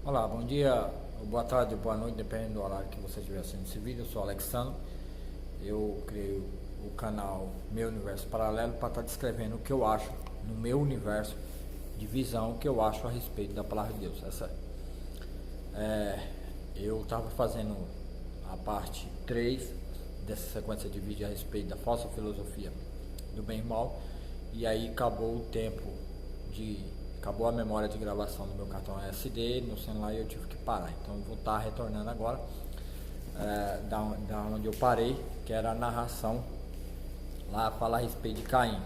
Olá, bom dia, boa tarde, boa noite, dependendo do horário que você estiver assistindo esse vídeo. Eu sou Alexandre, eu criei o canal Meu Universo Paralelo para estar descrevendo o que eu acho no meu universo de visão, o que eu acho a respeito da Palavra de Deus. Eu estava fazendo a parte 3 dessa sequência de vídeo a respeito da falsa filosofia do bem e mal, e aí acabou o tempo acabou a memória de gravação do meu cartão SD no celular e eu tive que parar. Então eu vou estar retornando agora da onde eu parei, que era a narração lá, fala a respeito de Caim,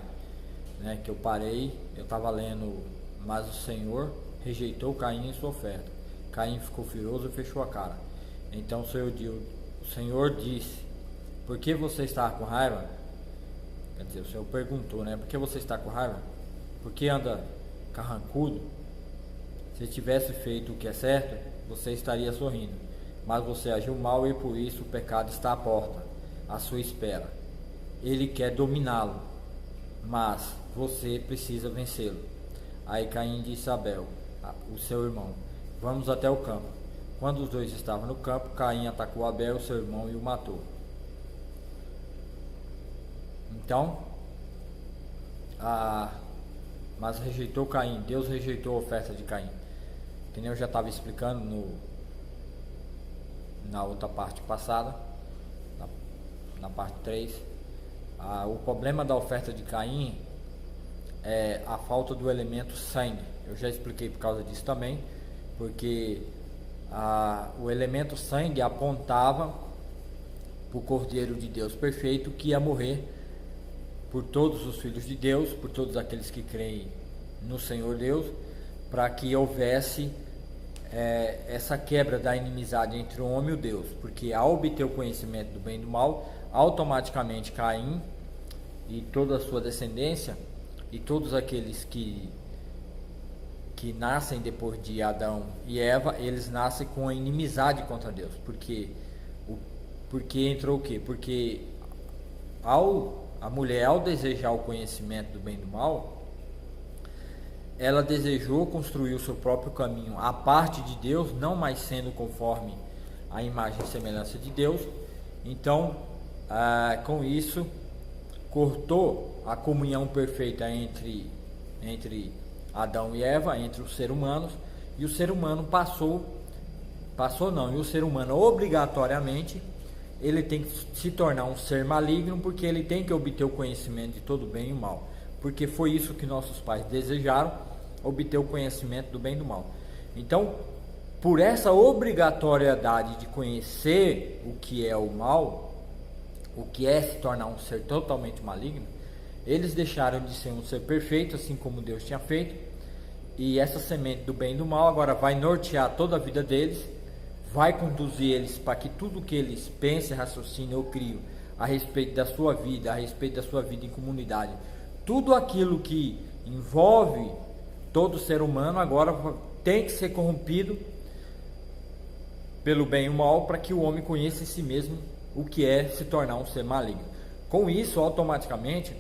né? Que eu parei, eu estava lendo: mas o Senhor rejeitou Caim e sua oferta. Caim ficou furioso e fechou a cara. Então o Senhor disse: por que você está com raiva? Quer dizer, o Senhor perguntou, né? Por que você está com raiva? Por que anda carrancudo? Se tivesse feito o que é certo, você estaria sorrindo, mas você agiu mal e por isso o pecado está à porta, à sua espera. Ele quer dominá-lo, mas você precisa vencê-lo. Aí Caim disse a Abel, o seu irmão: vamos até o campo. Quando os dois estavam no campo, Caim atacou Abel, seu irmão, e o matou. Então, mas rejeitou Caim, Deus rejeitou a oferta de Caim, que nem eu já estava explicando na outra parte passada, na parte 3. O problema da oferta de Caim é a falta do elemento sangue. Eu já expliquei por causa disso também, porque o elemento sangue apontava para o Cordeiro de Deus perfeito, que ia morrer por todos os filhos de Deus, por todos aqueles que creem no Senhor Deus, para que houvesse essa quebra da inimizade entre o homem e o Deus, porque ao obter o conhecimento do bem e do mal, automaticamente Caim e toda a sua descendência e todos aqueles que nascem depois de Adão e Eva, eles nascem com a inimizade contra Deus, porque entrou o quê? Porque a mulher, ao desejar o conhecimento do bem e do mal, ela desejou construir o seu próprio caminho à parte de Deus, não mais sendo conforme a imagem e semelhança de Deus. Então, com isso, cortou a comunhão perfeita entre Adão e Eva, entre os seres humanos, e o ser humano e o ser humano obrigatoriamente ele tem que se tornar um ser maligno, porque ele tem que obter o conhecimento de todo o bem e o mal, porque foi isso que nossos pais desejaram, obter o conhecimento do bem e do mal. Então, por essa obrigatoriedade de conhecer o que é o mal, o que é se tornar um ser totalmente maligno, eles deixaram de ser um ser perfeito, assim como Deus tinha feito, e essa semente do bem e do mal agora vai nortear toda a vida deles, vai conduzir eles para que tudo que eles pensem, raciocinem ou criem a respeito da sua vida, em comunidade, tudo aquilo que envolve todo ser humano agora tem que ser corrompido pelo bem e o mal, para que o homem conheça em si mesmo o que é se tornar um ser maligno. Com isso, automaticamente,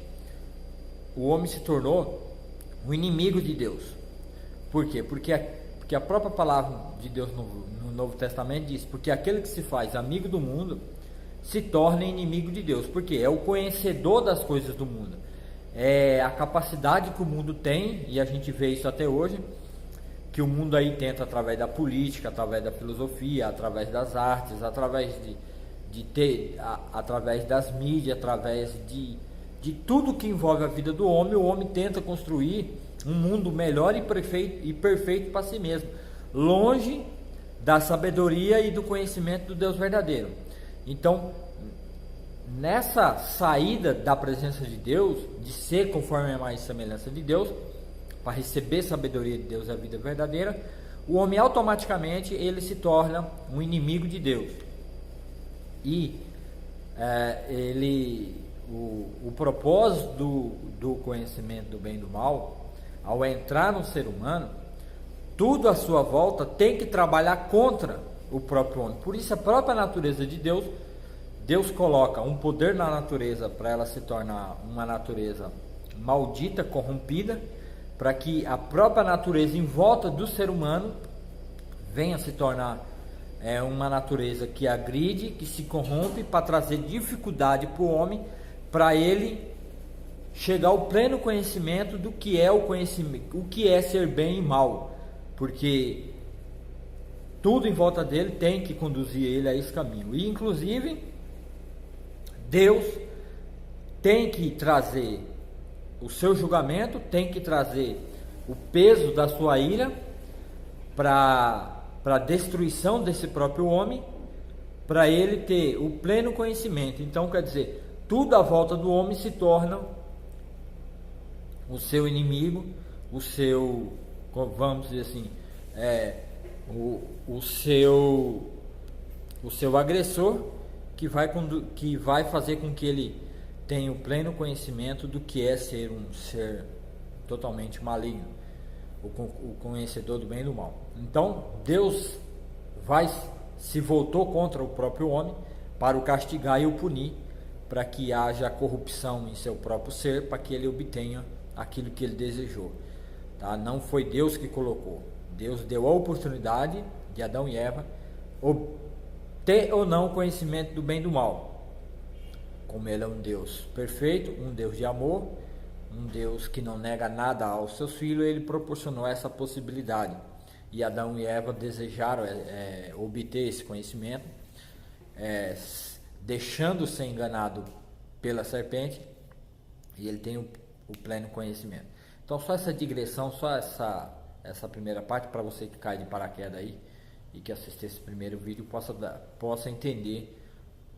o homem se tornou um inimigo de Deus. Por quê? Porque a própria palavra de Deus no Novo Testamento diz: porque aquele que se faz amigo do mundo se torna inimigo de Deus. Porque é o conhecedor das coisas do mundo, é a capacidade que o mundo tem, e a gente vê isso até hoje, que o mundo aí tenta, através da política, através da filosofia, através das artes, através através das mídias, através de tudo que envolve a vida do homem, o homem tenta construir um mundo melhor e perfeito para si mesmo, longe da sabedoria e do conhecimento do Deus verdadeiro. Então, nessa saída da presença de Deus, de ser conforme a imagem e semelhança de Deus, para receber sabedoria de Deus e a vida verdadeira, o homem automaticamente ele se torna um inimigo de Deus. E o propósito do conhecimento do bem e do mal, ao entrar no ser humano, tudo à sua volta tem que trabalhar contra o próprio homem. Por isso a própria natureza de Deus coloca um poder na natureza para ela se tornar uma natureza maldita, corrompida, para que a própria natureza em volta do ser humano venha se tornar uma natureza que agride, que se corrompe, para trazer dificuldade para o homem, para ele chegar ao pleno conhecimento do que é o conhecimento, o que é ser bem e mal, porque tudo em volta dele tem que conduzir ele a esse caminho. E inclusive Deus tem que trazer o seu julgamento, tem que trazer o peso da sua ira para a destruição desse próprio homem, para ele ter o pleno conhecimento. Então, quer dizer, tudo à volta do homem se torna o seu inimigo, o seu, vamos dizer assim, o seu agressor, que vai fazer com que ele tenha o pleno conhecimento do que é ser um ser totalmente maligno, o conhecedor do bem e do mal. Então Deus se voltou contra o próprio homem para o castigar e o punir, para que haja corrupção em seu próprio ser, para que ele obtenha aquilo que ele desejou, tá? Não foi Deus que colocou. Deus deu a oportunidade de Adão e Eva ter ou não conhecimento do bem e do mal. Como ele é um Deus perfeito, um Deus de amor, um Deus que não nega nada aos seus filhos, ele proporcionou essa possibilidade. E Adão e Eva desejaram obter esse conhecimento, deixando ser enganado pela serpente, e ele tem o pleno conhecimento. Então, só essa digressão, só essa primeira parte, para você que cai de paraquedas aí e que assistir esse primeiro vídeo possa entender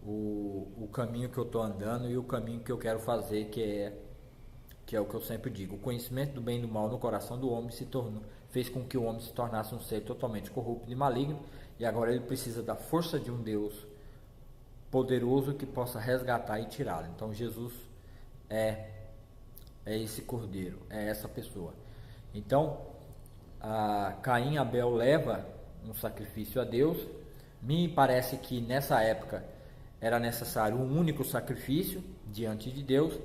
o caminho que eu estou andando e o caminho que eu quero fazer, que é o que eu sempre digo. O conhecimento do bem e do mal no coração do homem fez com que o homem se tornasse um ser totalmente corrupto e maligno, e agora ele precisa da força de um Deus poderoso que possa resgatar e tirá-lo. Então Jesus é esse cordeiro, é essa pessoa. Então Caim e Abel leva um sacrifício a Deus. Me parece que nessa época era necessário um único sacrifício diante de Deus,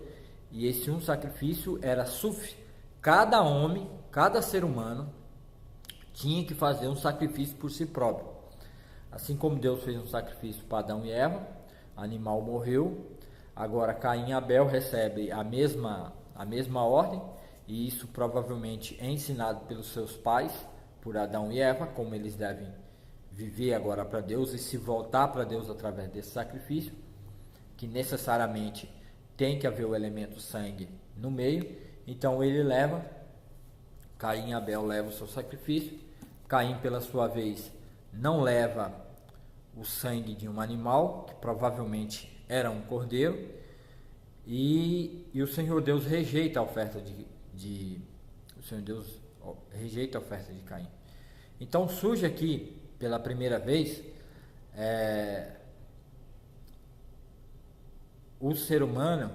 e esse um sacrifício era suficiente. Cada homem, cada ser humano tinha que fazer um sacrifício por si próprio. Assim como Deus fez um sacrifício para Adão e Eva, o animal morreu. Agora Caim e Abel recebem a mesma ordem, e isso provavelmente é ensinado pelos seus pais, por Adão e Eva, como eles devem viver agora para Deus e se voltar para Deus através desse sacrifício, que necessariamente tem que haver o elemento sangue no meio. Então Caim e Abel levam o seu sacrifício. Caim, pela sua vez, não leva o sangue de um animal, que provavelmente era um cordeiro, e o Senhor Deus rejeita a oferta rejeita a oferta de Caim. Então surge aqui pela primeira vez o ser humano,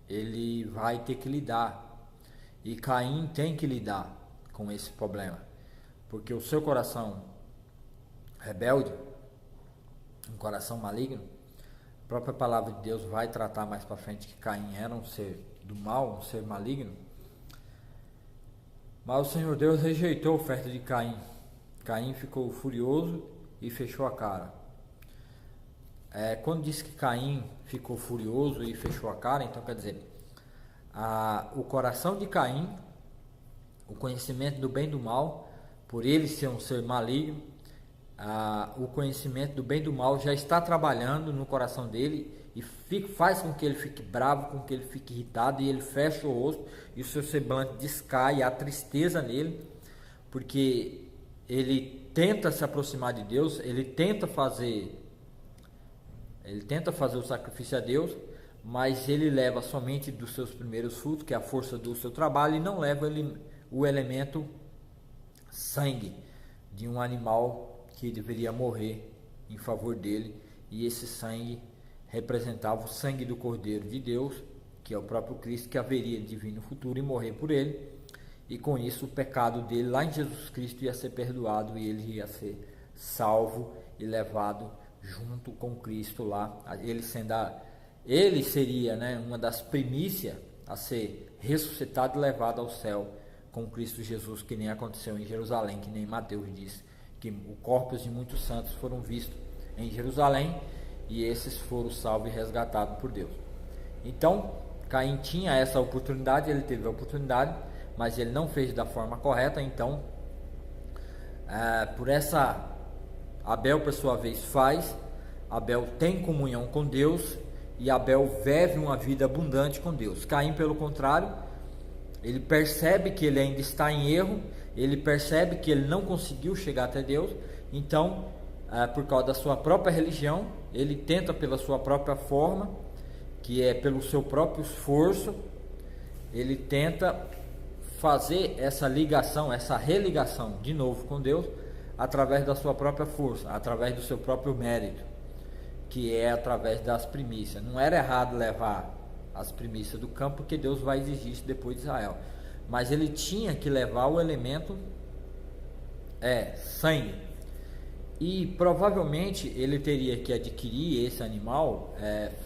ele vai ter que lidar, e Caim tem que lidar com esse problema, porque o seu coração rebelde, um coração maligno, a própria palavra de Deus vai tratar mais para frente que Caim era um ser do mal, um ser maligno. Mas o Senhor Deus rejeitou a oferta de Caim. Caim ficou furioso e fechou a cara. Quando diz que Caim ficou furioso e fechou a cara, então quer dizer, o coração de Caim, o conhecimento do bem e do mal, por ele ser um ser maligno, o conhecimento do bem e do mal já está trabalhando no coração dele, e faz com que ele fique bravo, com que ele fique irritado, e ele fecha o rosto e o seu semblante descai, há tristeza nele, porque ele tenta se aproximar de Deus, ele tenta fazer o sacrifício a Deus, mas ele leva somente dos seus primeiros frutos, que é a força do seu trabalho, e não leva o elemento sangue de um animal que deveria morrer em favor dele, e esse sangue representava o sangue do Cordeiro de Deus, que é o próprio Cristo, que haveria de vir no futuro e morrer por ele, e com isso o pecado dele lá em Jesus Cristo ia ser perdoado, e ele ia ser salvo e levado junto com Cristo lá. Ele seria, uma das primícias a ser ressuscitado e levado ao céu com Cristo Jesus, que nem aconteceu em Jerusalém, que nem Mateus diz que o corpos de muitos santos foram vistos em Jerusalém, e esses foram salvos e resgatados por Deus. Então, Caim tinha essa oportunidade, ele teve a oportunidade, mas ele não fez da forma correta. Então, Abel, por sua vez, faz. Abel tem comunhão com Deus, e Abel vive uma vida abundante com Deus. Caim, pelo contrário, ele percebe que ele ainda está em erro, ele percebe que ele não conseguiu chegar até Deus. Então, por causa da sua própria religião, ele tenta pela sua própria forma, que é pelo seu próprio esforço, ele tenta fazer essa ligação, essa religação de novo com Deus, através da sua própria força, através do seu próprio mérito, que é através das primícias. Não era errado levar as primícias do campo, porque Deus vai exigir isso depois de Israel, mas ele tinha que levar o elemento sangue, e provavelmente ele teria que adquirir esse animal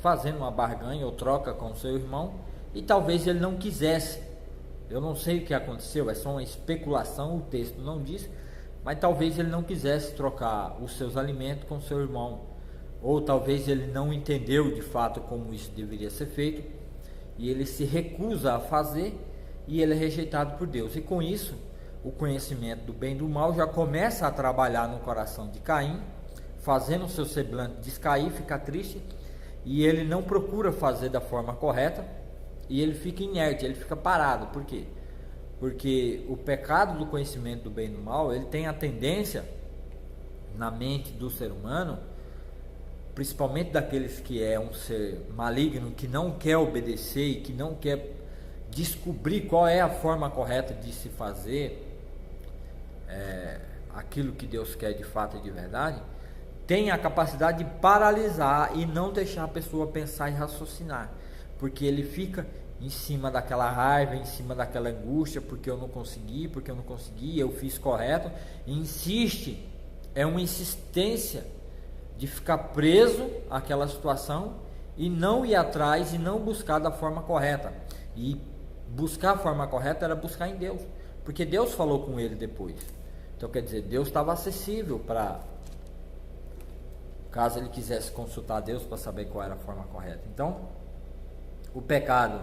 fazendo uma barganha ou troca com o seu irmão, e talvez ele não quisesse. Eu não sei o que aconteceu, é só uma especulação, o texto não diz, mas talvez ele não quisesse trocar os seus alimentos com o seu irmão, ou talvez ele não entendeu de fato como isso deveria ser feito, e ele se recusa a fazer, e ele é rejeitado por Deus. E com isso, o conhecimento do bem e do mal já começa a trabalhar no coração de Caim, fazendo o seu semblante descair, ficar triste, e ele não procura fazer da forma correta, e ele fica inerte, ele fica parado. Por quê? Porque o pecado do conhecimento do bem e do mal, ele tem a tendência na mente do ser humano, principalmente daqueles que é um ser maligno, que não quer obedecer e que não quer descobrir qual é a forma correta de se fazer aquilo que Deus quer de fato e de verdade, tem a capacidade de paralisar e não deixar a pessoa pensar e raciocinar, porque ele fica em cima daquela raiva, em cima daquela angústia, porque eu não consegui, eu fiz correto, e insiste, é uma insistência de ficar preso àquela situação e não ir atrás e não buscar da forma correta. E buscar a forma correta era buscar em Deus, porque Deus falou com ele depois. Então, quer dizer, Deus estava acessível para, caso ele quisesse consultar Deus para saber qual era a forma correta. Então, o pecado,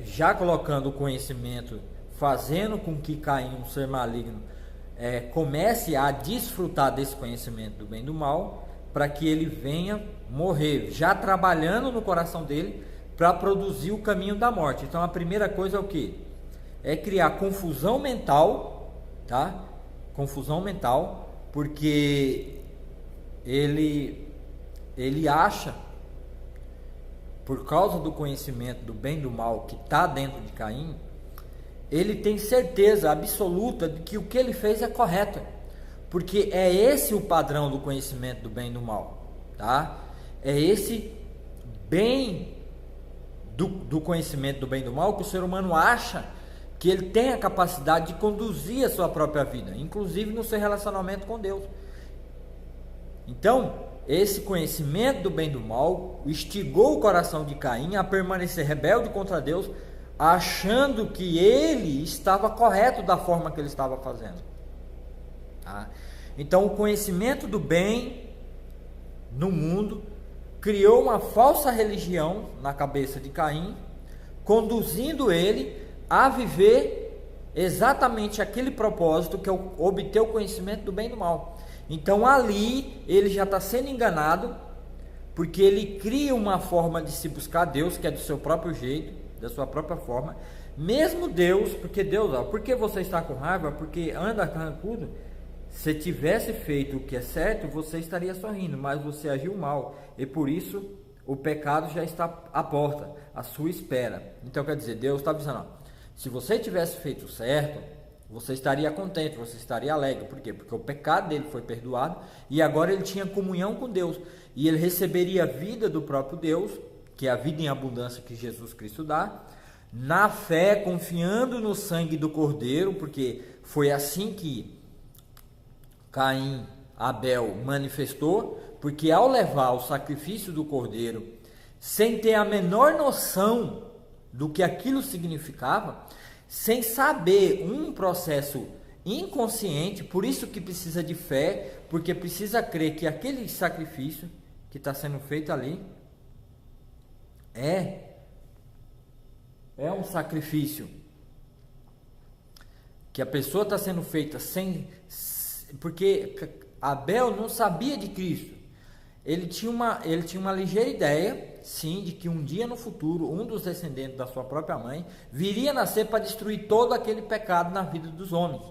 já colocando o conhecimento, fazendo com que Caim, um ser maligno, comece a desfrutar desse conhecimento do bem e do mal, para que ele venha morrer, já trabalhando no coração dele para produzir o caminho da morte. Então a primeira coisa é o que? É criar confusão mental, tá? Confusão mental, porque ele acha, por causa do conhecimento do bem e do mal que está dentro de Caim, ele tem certeza absoluta de que o que ele fez é correto, porque é esse o padrão do conhecimento do bem e do mal, tá? É esse bem do conhecimento do bem e do mal que o ser humano acha que ele tem a capacidade de conduzir a sua própria vida, inclusive no seu relacionamento com Deus. Então, esse conhecimento do bem e do mal instigou o coração de Caim a permanecer rebelde contra Deus, achando que ele estava correto da forma que ele estava fazendo. Tá? Então, o conhecimento do bem no mundo criou uma falsa religião na cabeça de Caim, conduzindo ele a viver exatamente aquele propósito que é obter o conhecimento do bem e do mal. Então, ali ele já está sendo enganado, porque ele cria uma forma de se buscar Deus, que é do seu próprio jeito, da sua própria forma. Mesmo Deus, porque Deus, por que você está com raiva? Porque anda carrancudo. Se tivesse feito o que é certo, você estaria sorrindo, mas você agiu mal, e por isso o pecado já está à porta, à sua espera. Então quer dizer, Deus está avisando, se você tivesse feito certo, você estaria contente, você estaria alegre. Por quê? Porque o pecado dele foi perdoado, e agora ele tinha comunhão com Deus, e ele receberia a vida do próprio Deus, que é a vida em abundância que Jesus Cristo dá, na fé, confiando no sangue do Cordeiro, porque foi assim que Caim, Abel manifestou, porque ao levar o sacrifício do Cordeiro, sem ter a menor noção do que aquilo significava, sem saber um processo inconsciente, por isso que precisa de fé, porque precisa crer que aquele sacrifício que está sendo feito ali é um sacrifício que a pessoa está sendo feita porque Abel não sabia de Cristo. Ele tinha uma ligeira ideia, sim, de que um dia no futuro, um dos descendentes da sua própria mãe viria a nascer para destruir todo aquele pecado na vida dos homens.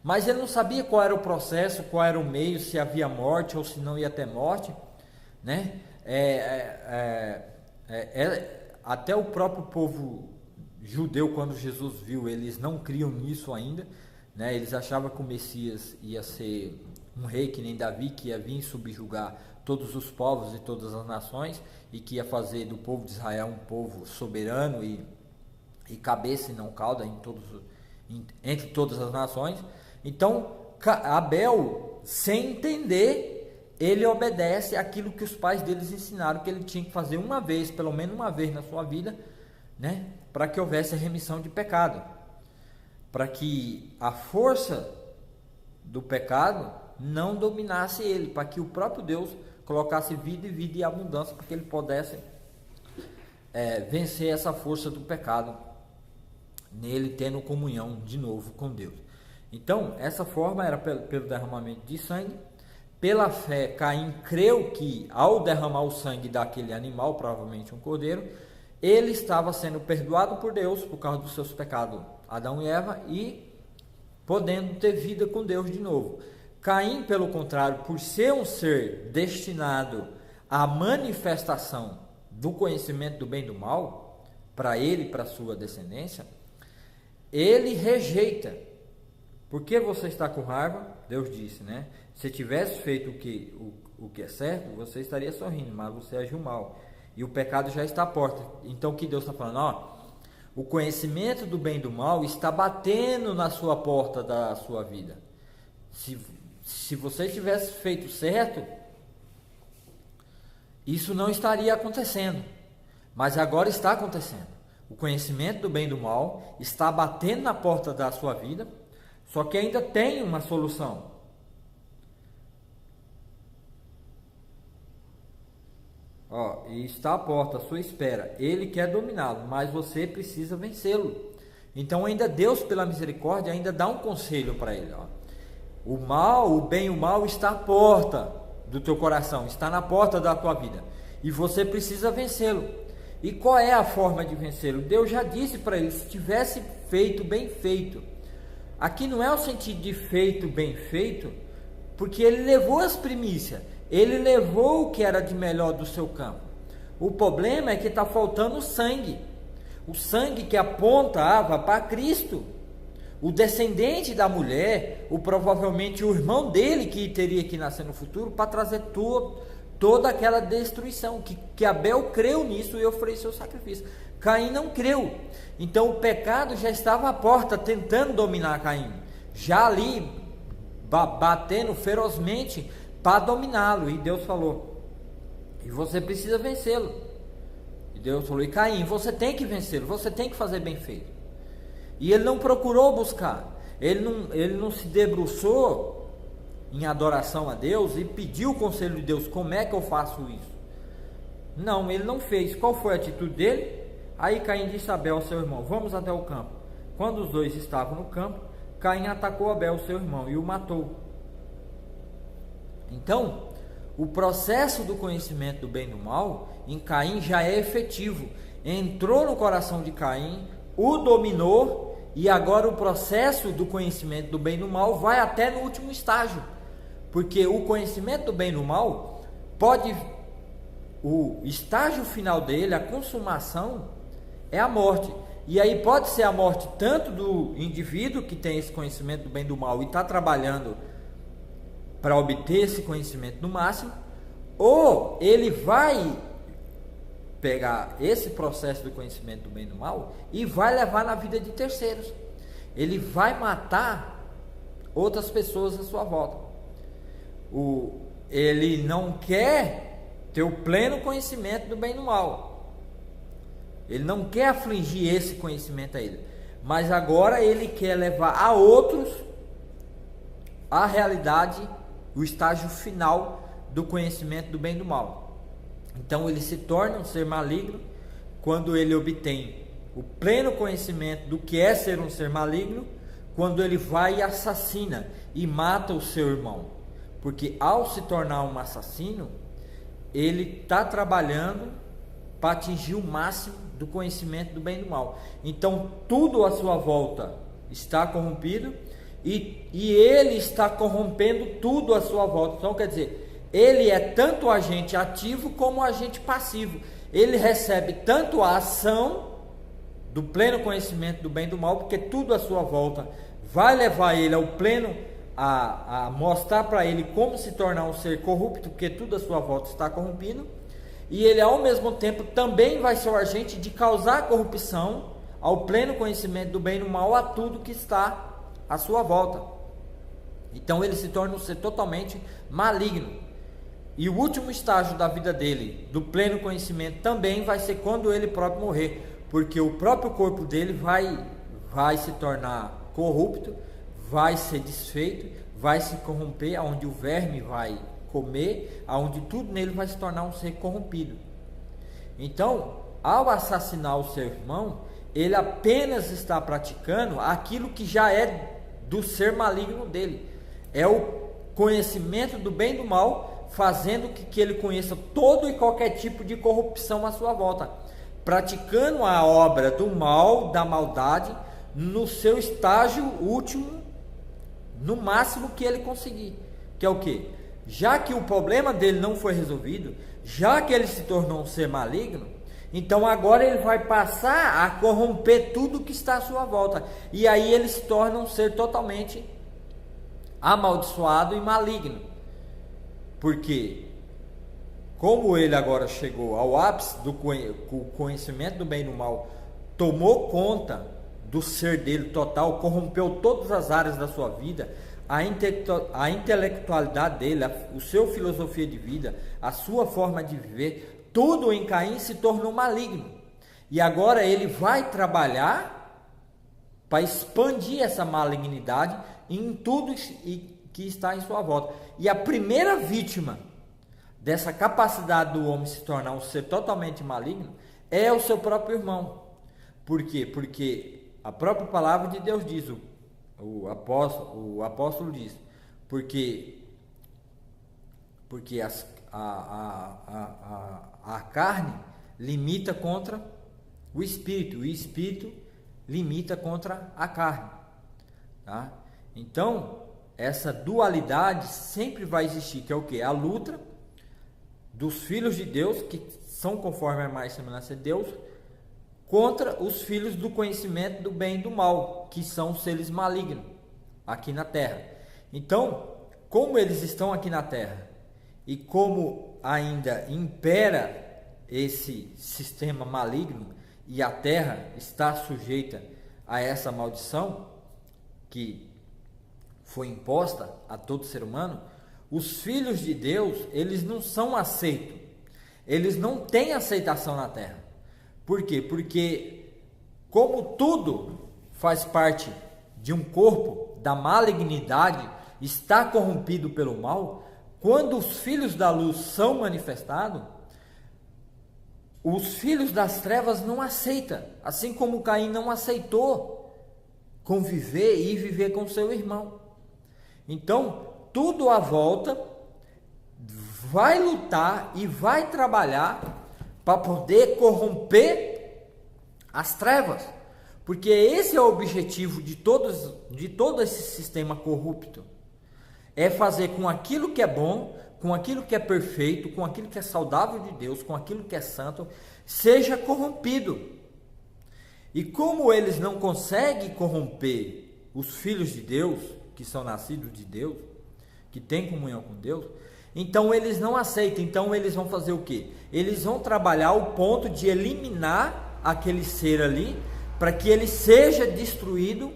Mas ele não sabia qual era o processo, qual era o meio, se havia morte ou se não ia ter morte, né? Até o próprio povo judeu, quando Jesus viu, eles não criam nisso ainda, né? Eles achavam que o Messias ia ser um rei que nem Davi, que ia vir subjugar todos os povos e todas as nações, e que ia fazer do povo de Israel um povo soberano e cabeça e não cauda entre todas as nações. Então Abel, sem entender, ele obedece aquilo que os pais deles ensinaram, que ele tinha que fazer uma vez, pelo menos uma vez na sua vida, né, para que houvesse a remissão de pecado, para que a força do pecado não dominasse ele, para que o próprio Deus colocasse vida e abundância, para que ele pudesse vencer essa força do pecado nele, tendo comunhão de novo com Deus. Então, essa forma era pelo derramamento de sangue. Pela fé, Caim creu que ao derramar o sangue daquele animal, provavelmente um cordeiro, ele estava sendo perdoado por Deus por causa dos seus pecados, Adão e Eva, e podendo ter vida com Deus de novo. Caim, pelo contrário, por ser um ser destinado à manifestação do conhecimento do bem e do mal, para ele e para sua descendência, ele rejeita. Por que você está com raiva? Deus disse, né? Se tivesse feito o que é certo, você estaria sorrindo, mas você agiu mal. E o pecado já está à porta. Então o que Deus está falando? O conhecimento do bem e do mal está batendo na sua porta da sua vida. Se você tivesse feito certo, isso não estaria acontecendo. Mas agora está acontecendo. O conhecimento do bem e do mal está batendo na porta da sua vida. Só que ainda tem uma solução. E está à porta, à sua espera. Ele quer dominá-lo, mas você precisa vencê-lo. Então ainda Deus, pela misericórdia, ainda dá um conselho para ele. O mal, o bem e o mal está à porta do teu coração, está na porta da tua vida. E você precisa vencê-lo. E qual é a forma de vencê-lo? Deus já disse para ele, se tivesse feito bem feito. Aqui não é o sentido de feito, bem feito, porque ele levou as primícias, ele levou o que era de melhor do seu campo. O problema é que está faltando o sangue que apontava para Cristo, o descendente da mulher, provavelmente o irmão dele que teria que nascer no futuro, para trazer toda aquela destruição, que Abel creu nisso e ofereceu sacrifício. Caim não creu. Então o pecado já estava à porta, tentando dominar Caim, já ali batendo ferozmente para dominá-lo. E Deus falou, e você precisa vencê-lo. E Deus falou, e Caim, você tem que vencê-lo, você tem que fazer bem feito. E ele não procurou buscar, ele não se debruçou em adoração a Deus e pediu o conselho de Deus, como é que eu faço isso? Não, ele não fez. Qual foi a atitude dele? Aí Caim disse a Abel, seu irmão, vamos até o campo. Quando os dois estavam no campo, Caim atacou Abel, seu irmão, e o matou. Então, o processo do conhecimento do bem e do mal em Caim já é efetivo. Entrou no coração de Caim, o dominou, e agora o processo do conhecimento do bem e do mal vai até no último estágio. Porque o conhecimento do bem e do mal o estágio final dele, a consumação, é a morte. E aí pode ser a morte tanto do indivíduo que tem esse conhecimento do bem e do mal e está trabalhando para obter esse conhecimento no máximo, ou ele vai pegar esse processo do conhecimento do bem e do mal e vai levar na vida de terceiros. Ele vai matar outras pessoas à sua volta. Ele não quer ter o pleno conhecimento do bem e do mal. Ele não quer afligir esse conhecimento a ele, mas agora ele quer levar a outros a realidade, o estágio final do conhecimento do bem e do mal. Então ele se torna um ser maligno quando ele obtém o pleno conhecimento do que é ser um ser maligno, quando ele vai e assassina e mata o seu irmão. Porque ao se tornar um assassino, ele está trabalhando para atingir o máximo do conhecimento do bem e do mal. Então tudo à sua volta está corrompido e ele está corrompendo tudo à sua volta. Então quer dizer, ele é tanto agente ativo como agente passivo. Ele recebe tanto a ação do pleno conhecimento do bem e do mal, porque tudo à sua volta vai levar ele ao pleno, a mostrar para ele como se tornar um ser corrupto, porque tudo à sua volta está corrompido. E ele ao mesmo tempo também vai ser o agente de causar corrupção ao pleno conhecimento do bem e do mal a tudo que está à sua volta. Então ele se torna um ser totalmente maligno. E o último estágio da vida dele, do pleno conhecimento, também vai ser quando ele próprio morrer, porque o próprio corpo dele vai se tornar corrupto, vai ser desfeito, vai se corromper, aonde o verme vai comer, aonde tudo nele vai se tornar um ser corrompido. Então, ao assassinar o seu irmão, ele apenas está praticando aquilo que já é do ser maligno dele. É o conhecimento do bem e do mal, fazendo que ele conheça todo e qualquer tipo de corrupção à sua volta, praticando a obra do mal, da maldade, no seu estágio último, no máximo que ele conseguir, que é o quê? Já que o problema dele não foi resolvido, já que ele se tornou um ser maligno, então agora ele vai passar a corromper tudo que está à sua volta, e aí ele se torna um ser totalmente amaldiçoado e maligno. Porque como ele agora chegou ao ápice do conhecimento do bem e do mal, tomou conta do ser dele total, corrompeu todas as áreas da sua vida, a intelectualidade dele, o seu filosofia de vida, a sua forma de viver, tudo em Caim se tornou maligno. E agora ele vai trabalhar para expandir essa malignidade em tudo que está em sua volta. E a primeira vítima dessa capacidade do homem se tornar um ser totalmente maligno é o seu próprio irmão. Por quê? Porque a própria palavra de Deus diz, o apóstolo diz, porque a carne limita contra o espírito limita contra a carne, tá? Então essa dualidade sempre vai existir, que é o que? A luta dos filhos de Deus, que são conforme a imagem e semelhança de Deus, contra os filhos do conhecimento do bem e do mal, que são seres malignos aqui na terra. Então, como eles estão aqui na terra e como ainda impera esse sistema maligno e a terra está sujeita a essa maldição que foi imposta a todo ser humano, os filhos de Deus, eles não são aceitos, eles não têm aceitação na terra. Por quê? Porque como tudo faz parte de um corpo da malignidade, está corrompido pelo mal, quando os filhos da luz são manifestados, os filhos das trevas não aceitam, assim como Caim não aceitou conviver e viver com seu irmão. Então, tudo à volta vai lutar e vai trabalhar para poder corromper as trevas, porque esse é o objetivo de todo esse sistema corrupto, é fazer com aquilo que é bom, com aquilo que é perfeito, com aquilo que é saudável de Deus, com aquilo que é santo, seja corrompido. E como eles não conseguem corromper os filhos de Deus, que são nascidos de Deus, que têm comunhão com Deus, então eles não aceitam. Então eles vão fazer o quê? Eles vão trabalhar o ponto de eliminar aquele ser ali, para que ele seja destruído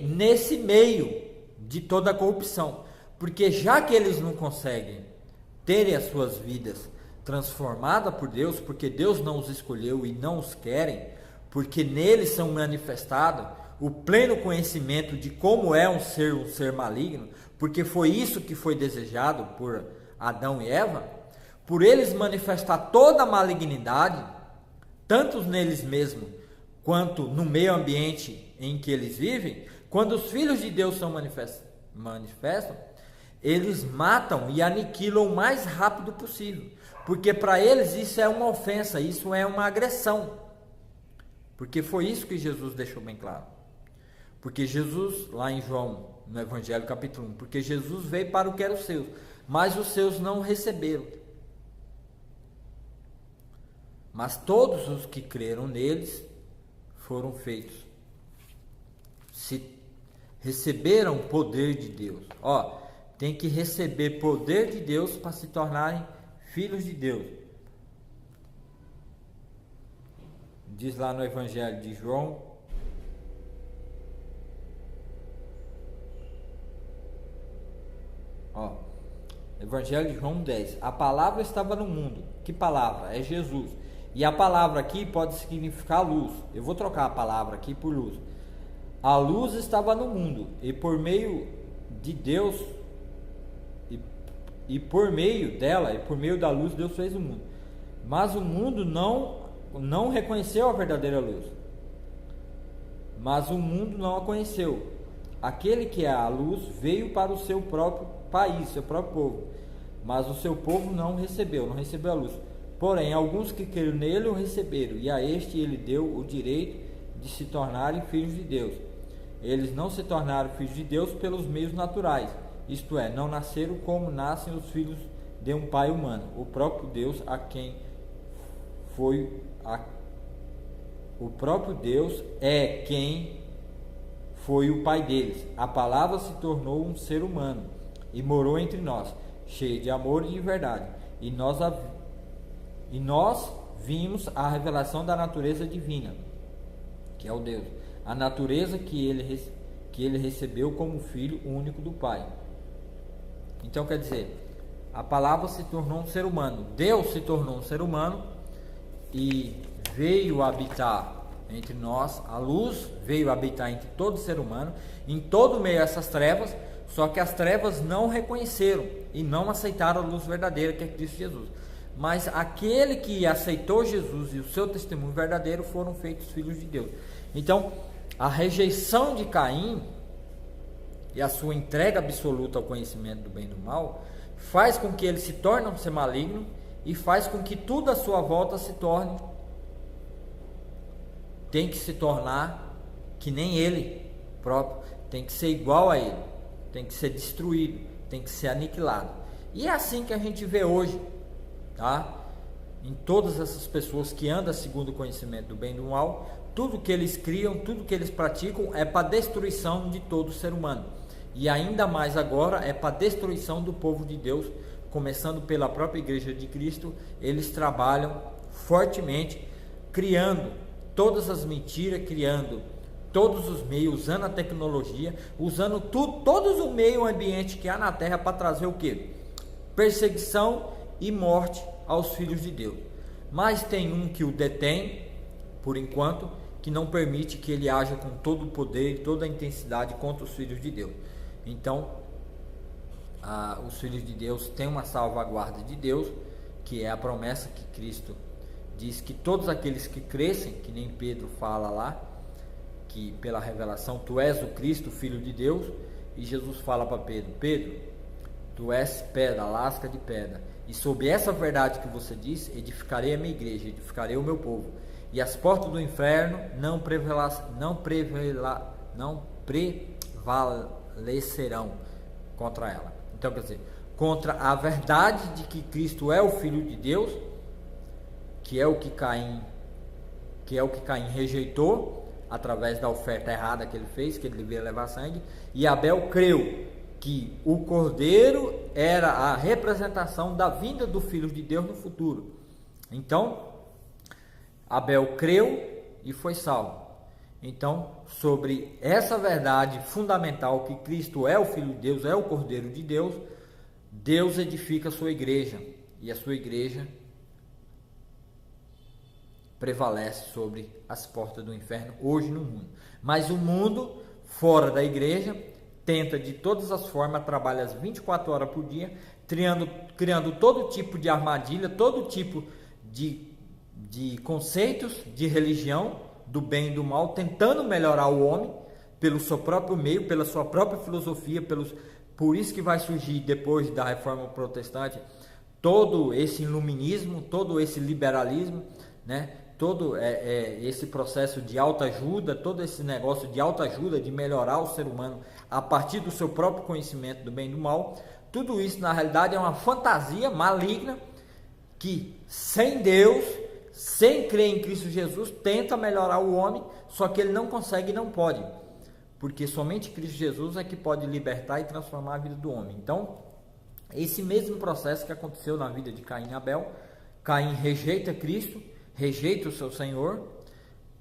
nesse meio de toda a corrupção. Porque já que eles não conseguem terem as suas vidas transformadas por Deus, porque Deus não os escolheu e não os querem, porque neles são manifestados o pleno conhecimento de como é um ser maligno, porque foi isso que foi desejado por Adão e Eva, por eles manifestar toda a malignidade, tanto neles mesmos, quanto no meio ambiente em que eles vivem, quando os filhos de Deus são manifestam, eles matam e aniquilam o mais rápido possível, porque para eles isso é uma ofensa, isso é uma agressão, porque foi isso que Jesus deixou bem claro. Porque Jesus, lá em João, no Evangelho capítulo 1, porque Jesus veio para o que era os seus, mas os seus não receberam. Mas todos os que creram neles foram feitos. Se receberam o poder de Deus. Tem que receber poder de Deus para se tornarem filhos de Deus. Diz lá no Evangelho de João, Evangelho de João 10. A palavra estava no mundo. Que palavra? É Jesus. E a palavra aqui pode significar luz. Eu vou trocar a palavra aqui por luz. A luz estava no mundo, e por meio de Deus, e por meio dela, e por meio da luz, Deus fez o mundo. Mas o mundo não reconheceu a verdadeira luz. Mas o mundo não a conheceu. Aquele que é a luz veio para o seu próprio país, seu próprio povo, mas o seu povo não recebeu a luz. Porém, alguns que creram nele o receberam, e a este ele deu o direito de se tornarem filhos de Deus. Eles não se tornaram filhos de Deus pelos meios naturais, isto é, não nasceram como nascem os filhos de um pai humano, o próprio Deus o próprio Deus é quem foi o pai deles. A palavra se tornou um ser humano e morou entre nós, cheio de amor e de verdade, e nós vimos a revelação da natureza divina, que é o Deus, a natureza que ele recebeu como filho único do Pai. Então quer dizer, a palavra se tornou um ser humano, Deus se tornou um ser humano e veio habitar entre nós, a luz veio habitar entre todo ser humano, em todo meio a essas trevas, só que as trevas não reconheceram e não aceitaram a luz verdadeira, que é Cristo Jesus. Mas aquele que aceitou Jesus e o seu testemunho verdadeiro foram feitos filhos de Deus. Então, a rejeição de Caim e a sua entrega absoluta ao conhecimento do bem e do mal faz com que ele se torne um ser maligno e faz com que tudo à sua volta tem que se tornar que nem ele próprio, tem que ser igual a ele, tem que ser destruído, tem que ser aniquilado. E é assim que a gente vê hoje, tá? Em todas essas pessoas que andam segundo o conhecimento do bem e do mal, tudo que eles criam, tudo que eles praticam é para destruição de todo ser humano. E ainda mais agora é para destruição do povo de Deus, começando pela própria igreja de Cristo. Eles trabalham fortemente, criando todas as mentiras, criando todos os meios, usando a tecnologia, usando todos o meio ambiente que há na terra para trazer o quê? Perseguição e morte aos filhos de Deus. Mas tem um que o detém, por enquanto, que não permite que ele haja com todo o poder e toda a intensidade contra os filhos de Deus. Então, os filhos de Deus têm uma salvaguarda de Deus, que é a promessa que Cristo diz que todos aqueles que crescem, que nem Pedro fala lá, que pela revelação tu és o Cristo, filho de Deus, e Jesus fala para Pedro: Pedro, tu és pedra, lasca de pedra, e sobre essa verdade que você diz, edificarei a minha igreja, edificarei o meu povo, e as portas do inferno não prevalecerão contra ela. Então, quer dizer, contra a verdade de que Cristo é o Filho de Deus, que é o que Caim rejeitou através da oferta errada que ele fez, que ele devia levar sangue, e Abel creu que o Cordeiro era a representação da vinda do Filho de Deus no futuro. Então, Abel creu e foi salvo. Então, sobre essa verdade fundamental que Cristo é o Filho de Deus, é o Cordeiro de Deus, Deus edifica a sua igreja, e a sua igreja prevalece sobre as portas do inferno hoje no mundo. Mas o mundo, fora da igreja, tenta de todas as formas, trabalha as 24 horas por dia, criando todo tipo de armadilha, todo tipo de conceitos de religião, do bem e do mal, tentando melhorar o homem pelo seu próprio meio, pela sua própria filosofia, por isso que vai surgir depois da Reforma Protestante todo esse iluminismo, todo esse liberalismo, né? Todo esse processo de autoajuda, todo esse negócio de autoajuda, de melhorar o ser humano a partir do seu próprio conhecimento do bem e do mal. Tudo isso na realidade é uma fantasia maligna que sem Deus, sem crer em Cristo Jesus, tenta melhorar o homem, só que ele não consegue e não pode, porque somente Cristo Jesus é que pode libertar e transformar a vida do homem. Então, esse mesmo processo que aconteceu na vida de Caim e Abel, Caim rejeita Cristo, rejeita o seu Senhor,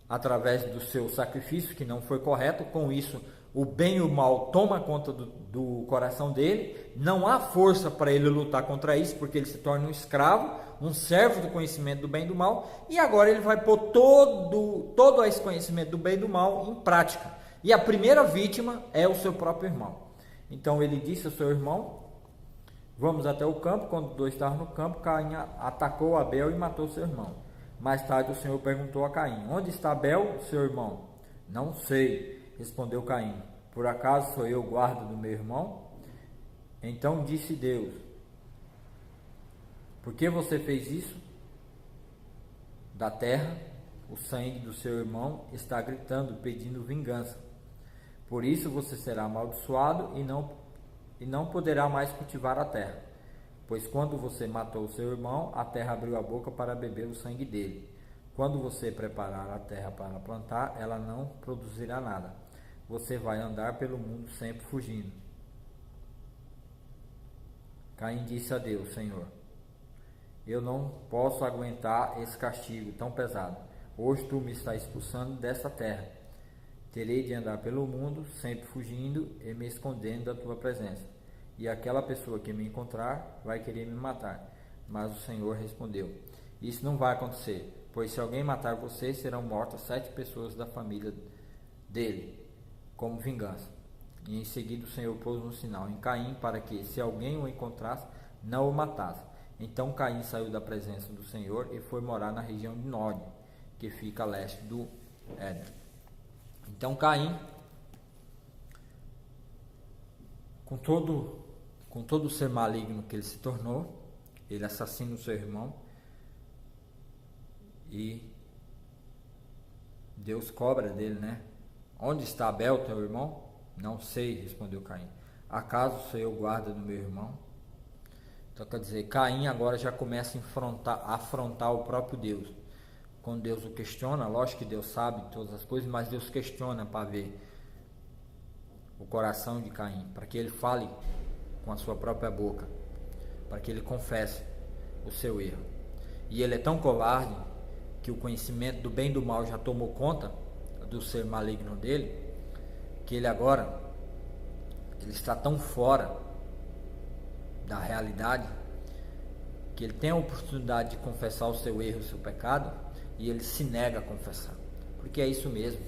através do seu sacrifício que não foi correto. Com isso, o bem e o mal toma conta do coração dele, não há força para ele lutar contra isso, porque ele se torna um escravo, um servo do conhecimento do bem e do mal, e agora ele vai pôr todo esse conhecimento do bem e do mal em prática, e a primeira vítima é o seu próprio irmão. Então ele disse ao seu irmão: vamos até o campo. Quando os dois estavam no campo, Caim atacou Abel e matou seu irmão. Mais tarde o Senhor perguntou a Caim: onde está Abel, seu irmão? Não sei, respondeu Caim. Por acaso sou eu guarda do meu irmão? Então disse Deus: por que você fez isso? Da terra, o sangue do seu irmão está gritando, pedindo vingança. Por isso você será amaldiçoado e não poderá mais cultivar a terra. Pois quando você matou o seu irmão, a terra abriu a boca para beber o sangue dele. Quando você preparar a terra para plantar, ela não produzirá nada. Você vai andar pelo mundo sempre fugindo. Caim disse a Deus: Senhor, eu não posso aguentar esse castigo tão pesado. Hoje tu me está expulsando desta terra. Terei de andar pelo mundo sempre fugindo e me escondendo da tua presença. E aquela pessoa que me encontrar vai querer me matar. Mas o Senhor respondeu: isso não vai acontecer, pois se alguém matar você, serão mortas 7 pessoas da família dele, como vingança. E em seguida o Senhor pôs um sinal em Caim, para que, se alguém o encontrasse, não o matasse. Então Caim saiu da presença do Senhor e foi morar na região de Nod, que fica a leste do Éden. Então Caim, com todo o ser maligno que ele se tornou, ele assassina o seu irmão e Deus cobra dele, né? Onde está Abel, teu irmão? Não sei, respondeu Caim. Acaso sou eu guarda do meu irmão? Então quer dizer, Caim agora já começa a afrontar o próprio Deus. Quando Deus o questiona, lógico que Deus sabe todas as coisas, mas Deus questiona para ver o coração de Caim, para que ele fale com a sua própria boca, para que ele confesse o seu erro. E ele é tão covarde que o conhecimento do bem e do mal já tomou conta do ser maligno dele, que ele está tão fora da realidade, que ele tem a oportunidade de confessar o seu erro, o seu pecado, e ele se nega a confessar, porque é isso mesmo,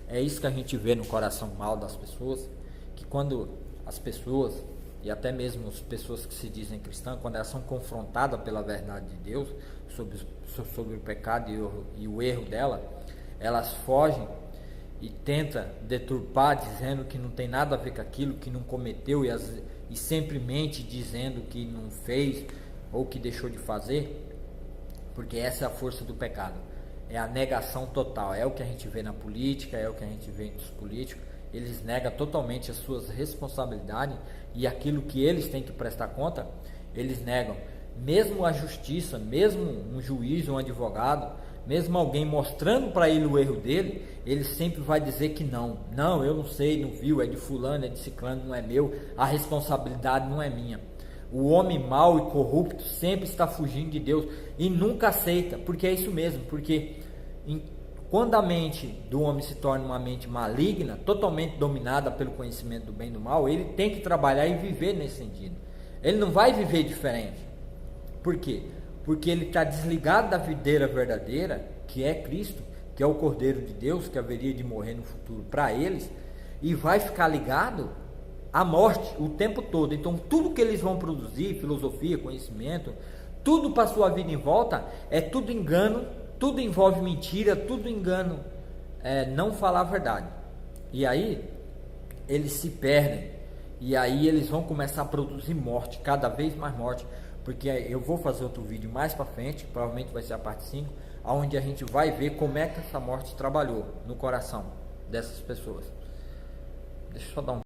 é isso que a gente vê no coração mau das pessoas, que quando as pessoas, e até mesmo as pessoas que se dizem cristãs, quando elas são confrontadas pela verdade de Deus, sobre o pecado e o erro dela, elas fogem e tentam deturpar, dizendo que não tem nada a ver com aquilo, que não cometeu, e sempre mente dizendo que não fez, ou que deixou de fazer, porque essa é a força do pecado. É a negação total, é o que a gente vê na política, é o que a gente vê entre os políticos. Eles negam totalmente as suas responsabilidades e aquilo que eles têm que prestar conta, eles negam. Mesmo a justiça, mesmo um juiz, um advogado, mesmo alguém mostrando para ele o erro dele, ele sempre vai dizer que não, eu não sei, não viu, é de fulano, é de ciclano, não é meu, a responsabilidade não é minha. O homem mau e corrupto sempre está fugindo de Deus e nunca aceita, porque é isso mesmo, porque quando a mente do homem se torna uma mente maligna, totalmente dominada pelo conhecimento do bem e do mal, ele tem que trabalhar e viver nesse sentido. Ele não vai viver diferente. Por quê? Porque ele está desligado da videira verdadeira, que é Cristo, que é o Cordeiro de Deus, que haveria de morrer no futuro para eles, e vai ficar ligado à morte o tempo todo. Então tudo que eles vão produzir, filosofia, conhecimento, tudo para sua vida em volta, é tudo engano, tudo envolve mentira, tudo engano, não falar a verdade. E aí eles se perdem, e aí eles vão começar a produzir morte, cada vez mais morte, porque eu vou fazer outro vídeo mais para frente, provavelmente vai ser a parte 5, onde a gente vai ver como é que essa morte trabalhou no coração dessas pessoas. Deixa eu só dar um